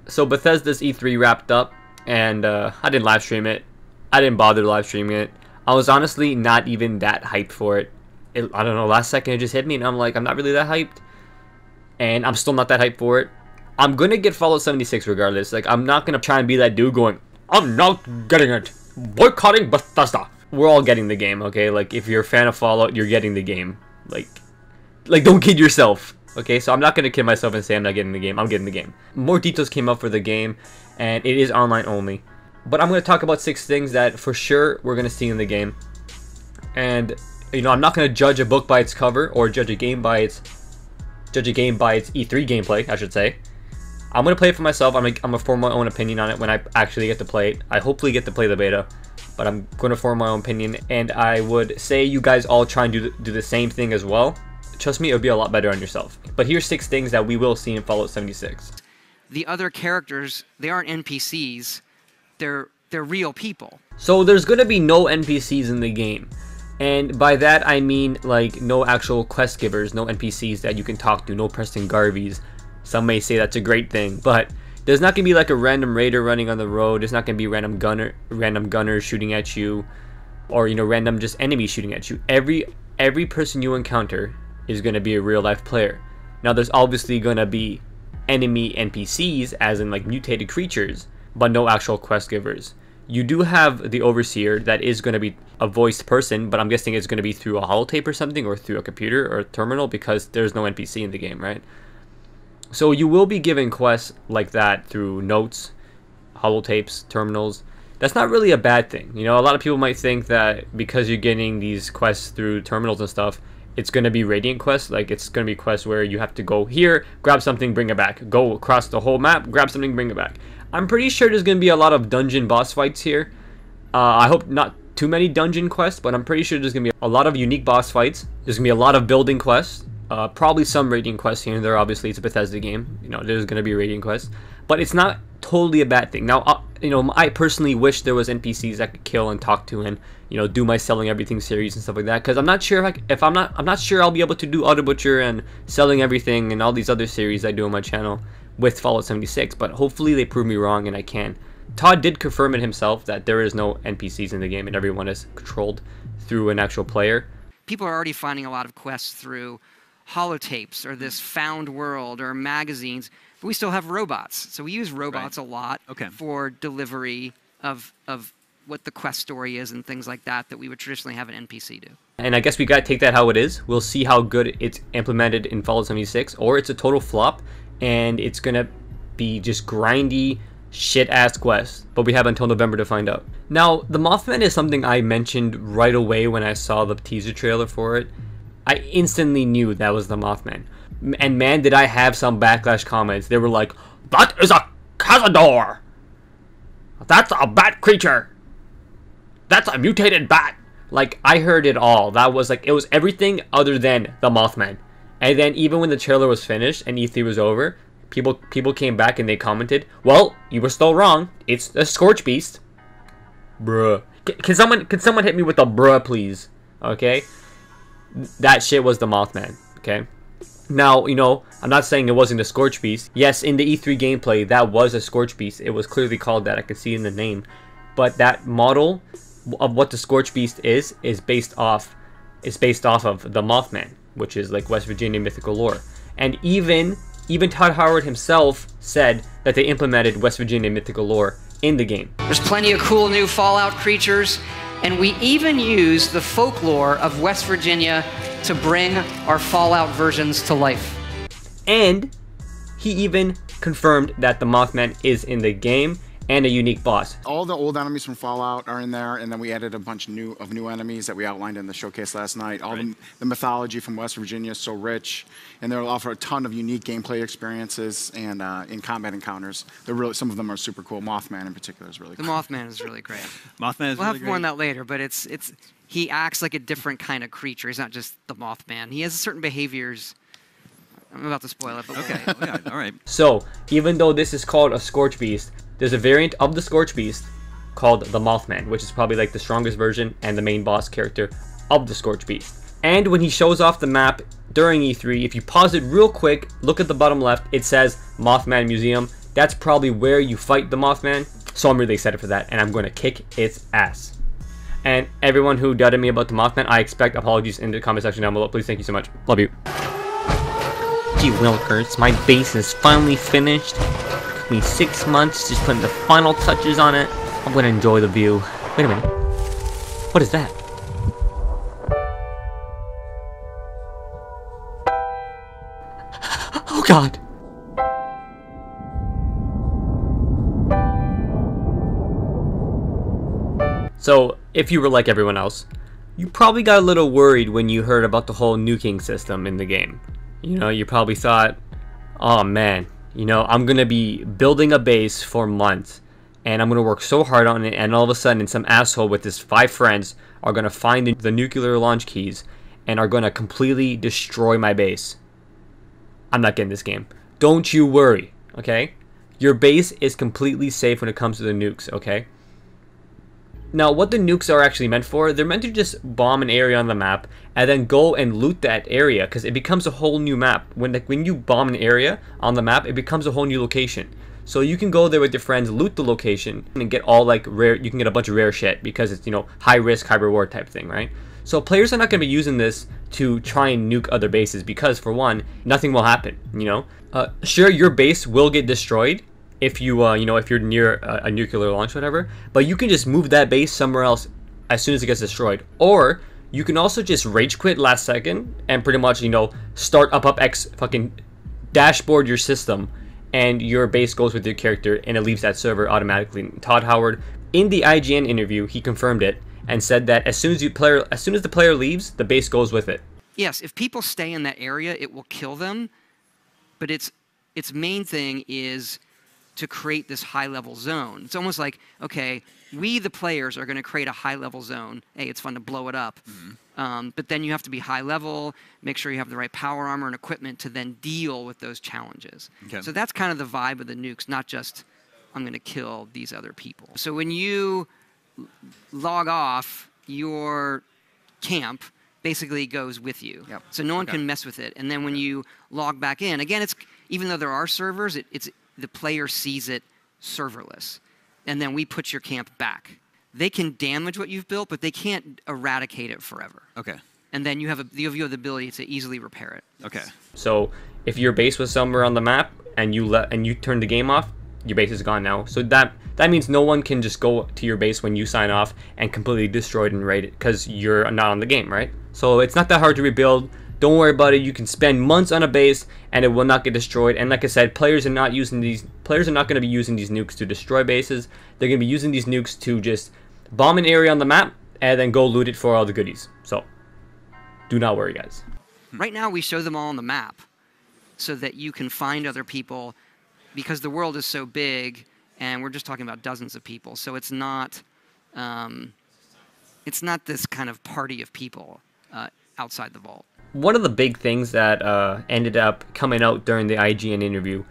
So Bethesda's E3 wrapped up, and I didn't live stream it. I didn't bother live streaming it. I was honestly not even that hyped for it. I don't know, last second it just hit me, and I'm like, I'm not really that hyped. And I'm still not that hyped for it. I'm gonna get Fallout 76 regardless. Like, I'm not gonna try and be that dude going, I'm not getting it. Boycotting Bethesda. We're all getting the game, okay? Like, if you're a fan of Fallout, you're getting the game. Like don't kid yourself. Okay, so I'm not gonna kid myself and say I'm not getting the game. I'm getting the game. More details came up for the game, and it is online only. But I'm gonna talk about 6 things that for sure we're gonna see in the game. And you know, I'm not gonna judge a book by its cover or judge a game by its E3 gameplay, I should say. I'm gonna play it for myself. I'm gonna form my own opinion on it when I actually get to play it. I hopefully get to play the beta, but I'm gonna form my own opinion. And I would say you guys all try and do the same thing as well. Trust me, it would be a lot better on yourself. But here's 6 things that we will see in Fallout 76. The other characters, they aren't NPCs. They're real people. So there's gonna be no NPCs in the game. And by that I mean like no actual quest givers, no NPCs that you can talk to, no Preston Garveys. Some may say that's a great thing, but there's not gonna be like a random raider running on the road. There's not gonna be random gunners shooting at you, or you know, random just enemies shooting at you. Every person you encounter is gonna be a real life player. Now there's obviously gonna be enemy NPCs, as in like mutated creatures, but no actual quest givers. You do have the Overseer that is going to be a voiced person, but I'm guessing it's going to be through a holotape or something, or through a computer or a terminal, because there's no NPC in the game, right? So you will be given quests like that through notes, holotapes, terminals. That's not really a bad thing. You know, a lot of people might think that because you're getting these quests through terminals and stuff, it's going to be Radiant quests. Like, it's going to be quests where you have to go here, grab something, bring it back. Go across the whole map, grab something, bring it back. I'm pretty sure there's going to be a lot of dungeon boss fights here. I hope not too many dungeon quests, but I'm pretty sure there's going to be a lot of unique boss fights. There's going to be a lot of building quests. Probably some Radiant quests here and there. Obviously, it's a Bethesda game. You know, there's going to be Radiant quests. But it's not totally a bad thing. Now, you know, I personally wish there was NPCs I could kill and talk to and, you know, do my selling everything series and stuff like that. Because I'm not sure I'm not sure I'll be able to do Auto Butcher and selling everything and all these other series I do on my channel with Fallout 76, but hopefully they prove me wrong and I can. Todd did confirm it himself that there is no NPCs in the game and everyone is controlled through an actual player. People are already finding a lot of quests through holotapes or this found world or magazines, but we still have robots. So we use robots a lot for delivery of what the quest story is and things like that we would traditionally have an NPC do. And I guess we gotta take that how it is. We'll see how good it's implemented in Fallout 76, or it's a total flop and it's gonna be just grindy shit-ass quests, but we have until November to find out. Now, the Mothman is something I mentioned right away when I saw the teaser trailer for it. I instantly knew that was the Mothman. And man, did I have some backlash comments. They were like, that is a Cazador! That's a bat creature! That's a mutated bat! Like, I heard it all. That was like, it was everything other than the Mothman. And then even when the trailer was finished and E3 was over, people came back and they commented, well, you were still wrong. It's a Scorchbeast. Bruh. Can someone hit me with a bruh, please? Okay? That shit was the Mothman. Okay? Now, you know, I'm not saying it wasn't a Scorchbeast. Yes, in the E3 gameplay, that was a Scorchbeast. It was clearly called that. I could see in the name. But that model of what the Scorchbeast is based off of the Mothman, which is like West Virginia mythical lore. And even Todd Howard himself said that they implemented West Virginia mythical lore in the game. There's plenty of cool new Fallout creatures, and we even use the folklore of West Virginia to bring our Fallout versions to life. And he even confirmed that the Mothman is in the game and a unique boss. All the old enemies from Fallout are in there, and then we added a bunch of new enemies that we outlined in the showcase last night. All the mythology from West Virginia is so rich, and they'll offer a ton of unique gameplay experiences and in combat encounters. They're really, some of them are super cool. Mothman in particular is really cool. The Mothman is really great. Mothman is we'll really have more on that later, but he acts like a different kind of creature. He's not just the Mothman. He has certain behaviors. I'm about to spoil it, but okay. Yeah, all right. So, even though this is called a Scorchbeast, there's a variant of the Scorchbeast called the Mothman, which is probably like the strongest version and the main boss character of the Scorchbeast. And when he shows off the map during E3, if you pause it real quick, look at the bottom left, it says Mothman Museum. that's probably where you fight the Mothman. So I'm really excited for that, and I'm going to kick its ass. And everyone who doubted me about the Mothman, I expect apologies in the comment section down below. Please, thank you so much. Love you. Gee willikers, my base is finally finished. Took me 6 months just putting the final touches on it. I'm going to enjoy the view. Wait a minute. What is that? Oh god. So, if you were like everyone else, you probably got a little worried when you heard about the whole nuking system in the game. You know, you probably thought, oh man, you know, I'm gonna be building a base for months, and I'm gonna work so hard on it, and all of a sudden some asshole with his 5 friends are gonna find the nuclear launch keys and are gonna completely destroy my base. I'm not getting this game. Don't you worry, okay? Your base is completely safe when it comes to the nukes, okay? Now, what the nukes are actually meant for, they're meant to just bomb an area on the map and then go and loot that area, because it becomes a whole new map. When you bomb an area on the map, it becomes a whole new location. So you can go there with your friends, loot the location, and get all like rare, you can get a bunch of rare shit because it's, you know, high risk, high reward type thing, right? So players are not going to be using this to try and nuke other bases because, for one, nothing will happen, you know? Sure, your base will get destroyed if you, you know, if you're near a nuclear launch or whatever, but you can just move that base somewhere else as soon as it gets destroyed. Or you can also just rage quit last second and pretty much, you know, start up X fucking dashboard your system, and your base goes with your character and it leaves that server automatically. Todd Howard, in the IGN interview, he confirmed it and said that as soon as the player leaves, the base goes with it. Yes, if people stay in that area, it will kill them, but its main thing is to create this high-level zone. It's almost like, okay, we, the players, are going to create a high-level zone. Hey, it's fun to blow it up. But then you have to be high-level, make sure you have the right power armor and equipment to then deal with those challenges. Okay. So that's kind of the vibe of the nukes, not just, I'm going to kill these other people. So when you log off, your camp basically goes with you. Yep. So no one can mess with it. And then when you log back in, again, it's even though there are servers, it's the player sees it serverless, and then we put your camp back. They can damage what you've built, but they can't eradicate it forever. Okay. And then you have the ability to easily repair it. Okay. So if your base was somewhere on the map and you turn the game off, your base is gone now. So that means no one can just go to your base when you sign off and completely destroy it and raid it because you're not on the game, right? So it's not that hard to rebuild. Don't worry about it. You can spend months on a base and it will not get destroyed. And like I said, players are not going to be using these nukes to destroy bases. They're going to be using these nukes to just bomb an area on the map and then go loot it for all the goodies. So do not worry, guys. Right now we show them all on the map so that you can find other people, because the world is so big and we're just talking about dozens of people. So it's not this kind of party of people outside the vault. One of the big things that ended up coming out during the IGN interview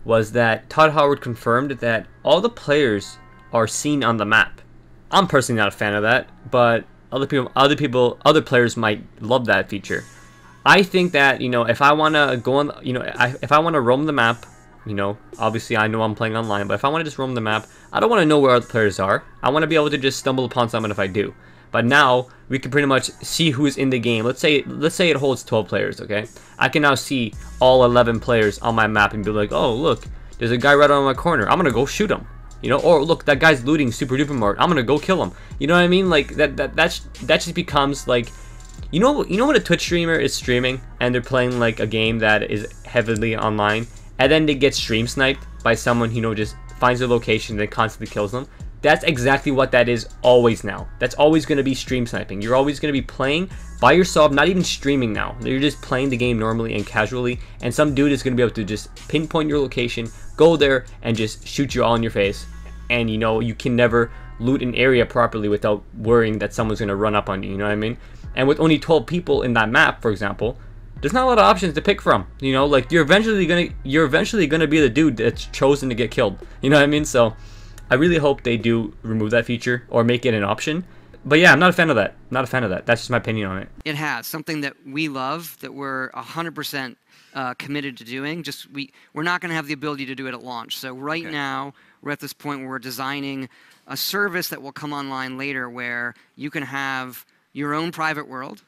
was that Todd Howard confirmed that all the players are seen on the map. I'm personally not a fan of that, but other players might love that feature. I think that, you know, if I want to go on, you know, if I want to roam the map, you know, obviously I know I'm playing online, but if I want to just roam the map, I don't want to know where other players are. I want to be able to just stumble upon someone if I do. But now we can pretty much see who's in the game. Let's say it holds 12 players, okay? I can now see all 11 players on my map and be like, oh, look, there's a guy right on my corner. I'm gonna go shoot him, you know? Or look, that guy's looting super duper mart. I'm gonna go kill him. You know what I mean? Like that just becomes like, you know when a Twitch streamer is streaming and they're playing like a game that is heavily online, and then they get stream sniped by someone who, you know, just finds their location and then constantly kills them. That's exactly what that is always now. That's always going to be stream sniping. You're always going to be playing by yourself, not even streaming now. You're just playing the game normally and casually, and some dude is going to be able to just pinpoint your location, go there, and just shoot you all in your face. And, you know, you can never loot an area properly without worrying that someone's going to run up on you, you know what I mean? And with only 12 people in that map, for example, there's not a lot of options to pick from. You know, like you're eventually gonna be the dude that's chosen to get killed. You know what I mean? So I really hope they do remove that feature or make it an option. But yeah, I'm not a fan of that. Not a fan of that. That's just my opinion on it. It has something that we love, that we're 100% committed to doing. Just we're not going to have the ability to do it at launch. So right now we're at this point where we're designing a service that will come online later, where you can have your own private world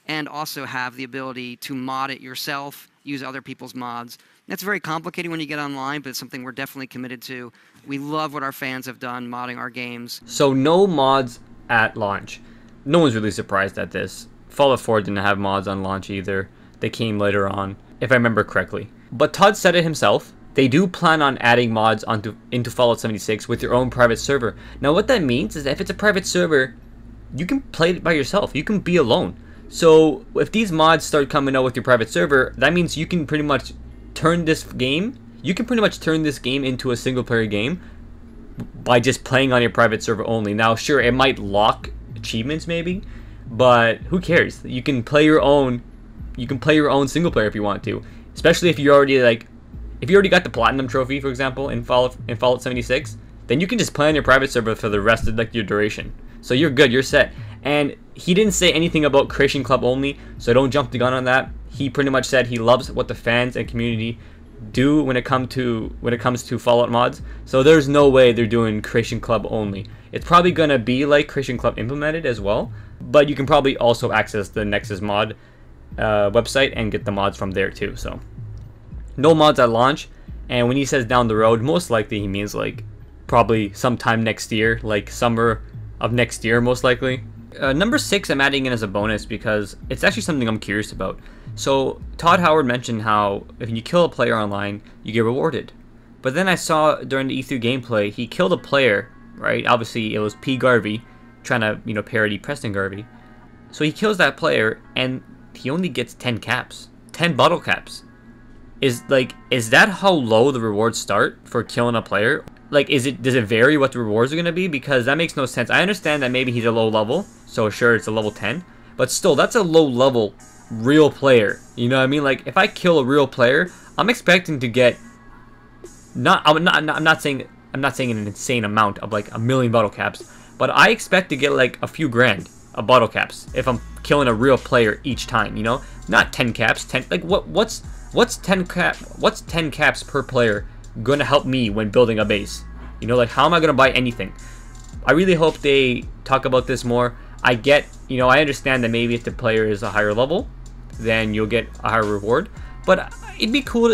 and also have the ability to mod it yourself, use other people's mods. That's very complicated when you get online, but it's something we're definitely committed to. We love what our fans have done modding our games. So no mods at launch. No one's really surprised at this. Fallout 4 didn't have mods on launch either. They came later on, if I remember correctly. But Todd said it himself. They do plan on adding mods into Fallout 76 with your own private server. Now what that means is that if it's a private server, you can play it by yourself. You can be alone. So if these mods start coming out with your private server, that means you can pretty much turn this game into a single player game by just playing on your private server only. Now sure, it might lock achievements maybe, but who cares? You can play your own single player if you want to. Especially if you already got the platinum trophy, for example, in Fallout 76, then you can just play on your private server for the rest of your duration. So you're good, you're set. And he didn't say anything about Creation Club only, so don't jump the gun on that. He pretty much said he loves what the fans and community do when it comes to Fallout mods. So there's no way they're doing Creation Club only. It's probably gonna be like Creation Club implemented as well, but you can probably also access the Nexus mod website and get the mods from there too. So no mods at launch, and when he says down the road, most likely he means like probably sometime next year, like summer of next year most likely. Number 6 I'm adding in as a bonus because it's actually something I'm curious about. So Todd Howard mentioned how if you kill a player online, you get rewarded. But then I saw during the E3 gameplay, he killed a player, right? Obviously it was P. Garvey trying to, parody Preston Garvey. So he kills that player and he only gets 10 caps, 10 bottle caps. Is that how low the rewards start for killing a player? Like, does it vary what the rewards are going to be? Because that makes no sense. I understand that maybe he's a low level, so sure, it's a level 10. But still, that's a low level real player. You know what I mean? Like, if I kill a real player, I'm expecting to get I'm not saying an insane amount of like 1,000,000 bottle caps, but I expect to get like a few grand of bottle caps if I'm killing a real player each time, Not 10 caps, 10 like what's 10 caps per player going to help me when building a base? Like how am I going to buy anything? I really hope they talk about this more. I understand that maybe if the player is a higher level, then you'll get a higher reward. But it'd be cool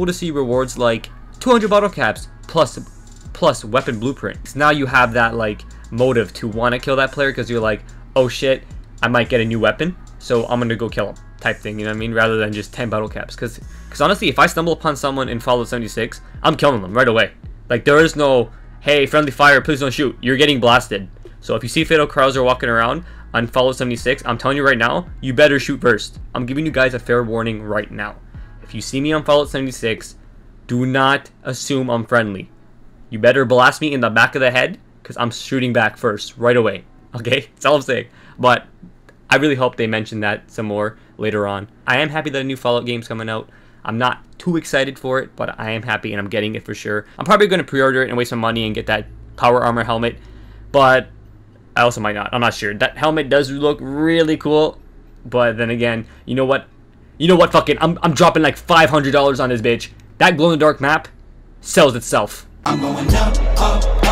to see rewards like 200 bottle caps plus weapon blueprints. Now you have that like motive to want to kill that player because you're like, oh shit, I might get a new weapon, so I'm gonna go kill him type thing. You know what I mean? Rather than just 10 bottle caps. Because honestly, if I stumble upon someone in Fallout 76, I'm killing them right away. Like there is no, hey, friendly fire, please don't shoot. You're getting blasted. So if you see Fatal Krauser walking around on Fallout 76, I'm telling you right now, you better shoot first. I'm giving you guys a fair warning right now. If you see me on Fallout 76, do not assume I'm friendly. You better blast me in the back of the head, because I'm shooting back first, right away. Okay? That's all I'm saying. But I really hope they mention that some more later on. I am happy that a new Fallout game's coming out. I'm not too excited for it, but I am happy and I'm getting it for sure. I'm probably going to pre-order it and waste some money and get that power armor helmet, but I also might not. I'm not sure. That helmet does look really cool, but then again, you know what? Fucking, I'm dropping like $500 on this bitch. That glow-in-the-dark map sells itself. I'm going up, up.